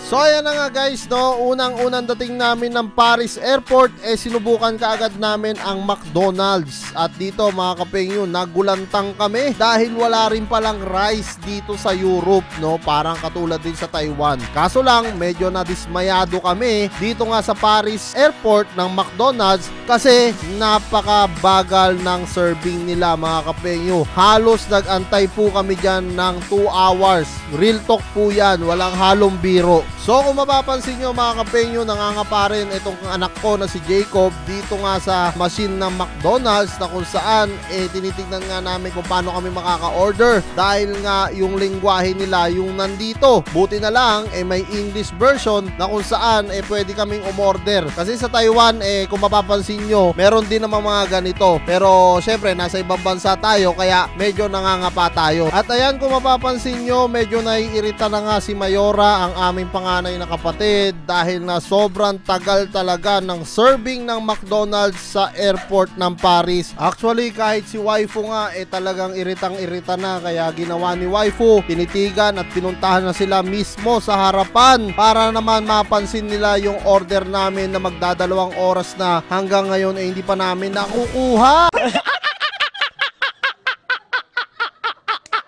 So ayan na nga guys, no, unang-unang dating namin ng Paris Airport, sinubukan kaagad namin ang McDonald's. At dito mga kapengyo, nagulantang kami dahil wala rin palang rice dito sa Europe, no, parang katulad din sa Taiwan. Kaso lang, medyo nadismayado kami dito nga sa Paris Airport ng McDonald's kasi napakabagal ng serving nila mga kapengyo. Halos nag-antay po kami dyan ng 2 hours. Real talk po yan, walang halong biro. So kung mapapansin nyo mga kapengyo, nangangapa rin itong anak ko na si Jacob dito nga sa machine ng McDonald's na kung saan tinitignan nga namin kung paano kami makaka-order dahil nga yung lingwahe nila yung nandito. Buti na lang may English version na kung saan pwede kaming umorder. Kasi sa Taiwan kung mapapansin nyo, meron din naman mga ganito. Pero syempre nasa ibang bansa tayo kaya medyo nangangapa tayo. At ayan, kung mapapansin nyo, medyo naiirita na nga si Mayora, ang aming panganay na kapatid, dahil na sobrang tagal talaga ng serving ng McDonald's sa airport ng Paris. Actually kahit si waifu nga talagang iritang-irita na, kaya ginawa ni waifu, tinitigan at pinuntahan na sila mismo sa harapan para naman mapansin nila yung order namin na magdadalawang oras na hanggang ngayon hindi pa namin nakukuha.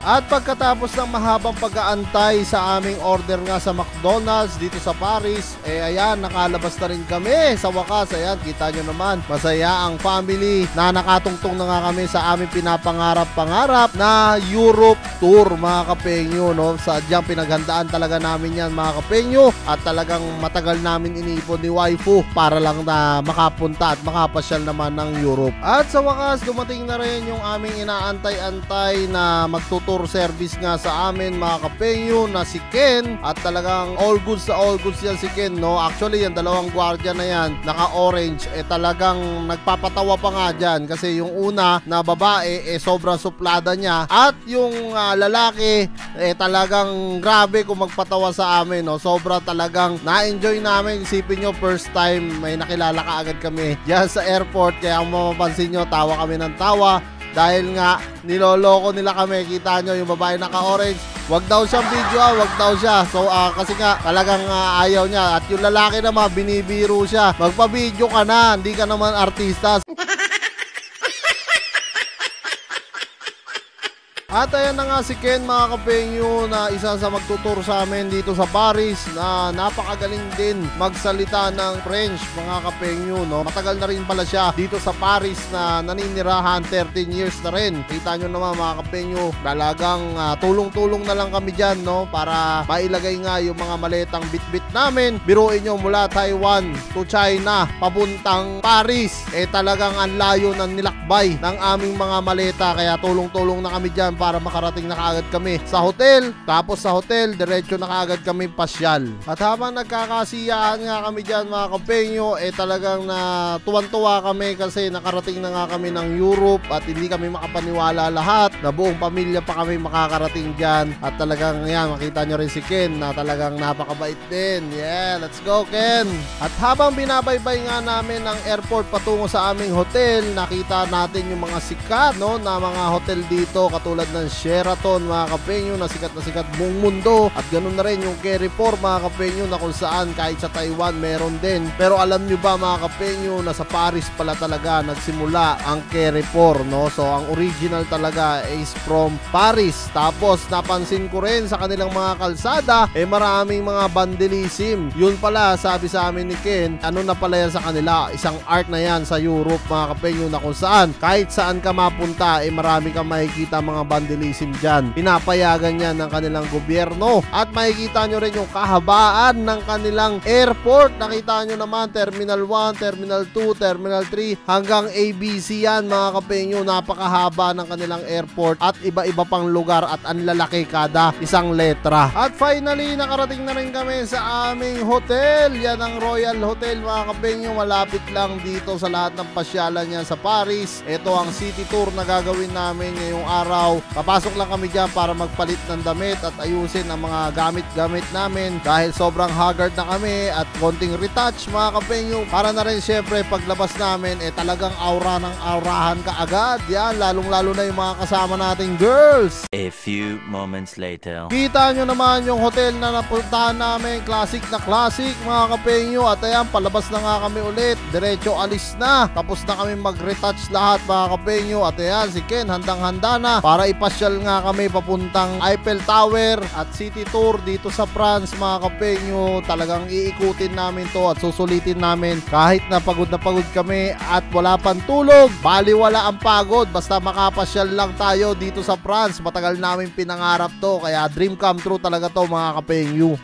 At pagkatapos ng mahabang pag-aantay sa aming order nga sa McDonald's dito sa Paris, ayan, nakalabas na rin kami sa wakas. Ayan, kita nyo naman, masaya ang family na nakatungtong na nga kami sa aming pinapangarap-pangarap na Europe tour mga kapengyo, no? Sadyang pinaghandaan talaga namin yan mga kapengyo, at talagang matagal namin iniipon ni waifu para lang na makapunta at makapasyal naman ng Europe. At sa wakas, dumating na rin yung aming inaantay-antay na magtutur service nga sa amin mga kapengyo na si Ken, at talagang all goods yan si Ken, no? Actually yung dalawang gwardiya na yan naka-orange talagang nagpapatawa pa nga dyan kasi yung una na babae sobrang suplada niya, at yung lalaki talagang grabe kung magpatawa sa amin, no? Sobra talagang na-enjoy namin. Isipin nyo, first time may nakilala ka agad kami dyan sa airport, kaya kung mapapansin nyo, tawa kami ng tawa dahil nga niloloko nila kami. Kita nyo yung babae naka-orange, wag daw siyang video, wag daw siya. So kasi nga talagang ayaw niya. At yung lalaki naman binibiro siya, magpa-video ka na, hindi ka naman artista. At ayan na nga si Ken mga kapengyo, na isa sa magtutur sa amin dito sa Paris, na napakagaling din magsalita ng French mga kapengyo, no? Matagal na rin pala siya dito sa Paris na naninirahan, 13 years na rin. Kita nyo naman mga kapengyo, talagang tulong-tulong na lang kami dyan, no? Para mailagay nga yung mga maletang bit-bit namin. Biruin nyo, mula Taiwan to China papuntang Paris, talagang ang layo ng nilakbay ng aming mga maleta, kaya tulong-tulong na kami dyan para makarating na kaagad kami sa hotel. Tapos sa hotel, diretso na kaagad kami pasyal. At habang nagkakasiyaan nga kami dyan mga kapengyo, talagang tuwan-tuwa kami kasi nakarating na nga kami ng Europe, at hindi kami makapaniwala lahat na buong pamilya pa kami makakarating dyan. At talagang yan, makita nyo rin si Ken na talagang napakabait din. Yeah, let's go Ken! At habang binabaybay nga namin ang airport patungo sa aming hotel, nakita natin yung mga sikat, no, na mga hotel dito, katulad ng Sheraton mga kapengyo, na sikat buong mundo. At ganun na rin yung Carrefour mga kapengyo, na kung saan kahit sa Taiwan meron din. Pero alam nyo ba mga kapengyo, na sa Paris pala talaga nagsimula ang Carrefour, no? So ang original talaga is from Paris. Tapos napansin ko rin sa kanilang mga kalsada maraming mga vandalism. Yun pala, sabi sa amin ni Ken, ano na pala yan sa kanila, isang art na yan sa Europe mga kapengyo, na kung saan kahit saan ka mapunta marami kang makikita mga vandalism dyan. Pinapayagan yan ng kanilang gobyerno. At makikita nyo rin yung kahabaan ng kanilang airport. Nakita nyo naman, Terminal 1, Terminal 2, Terminal 3, hanggang ABC yan mga kapengyo. Napakahaba ng kanilang airport, at iba-iba pang lugar, at ang lalaki kada isang letra. At finally, nakarating na rin kami sa aming hotel. Yan ang Royal Hotel mga kapengyo. Malapit lang dito sa lahat ng pasyalan yan sa Paris. Ito ang city tour na gagawin namin ngayong araw. Papasok lang kami dyan para magpalit ng damit at ayusin ang mga gamit-gamit namin dahil sobrang haggard na kami at konting retouch mga kapengyo. Para na rin syempre paglabas namin talagang aura ng aurahan ka agad. Yan, lalong-lalo na yung mga kasama nating girls. A few moments later. Kita nyo naman yung hotel na napuntahan namin, classic na classic mga kapengyo. At ayan, palabas na nga kami ulit, diretso alis na. Tapos na kami mag-retouch lahat mga kapengyo. At ayan, si Ken handang-handa na para ipasyal nga kami papuntang Eiffel Tower at city tour dito sa France mga kapengyo. Talagang iikutin namin to at susulitin namin kahit na pagod kami at wala pang tulog. Baliwala ang pagod basta makapasyal lang tayo dito sa France. Matagal namin pinangarap to, kaya dream come true talaga to mga kapengyo.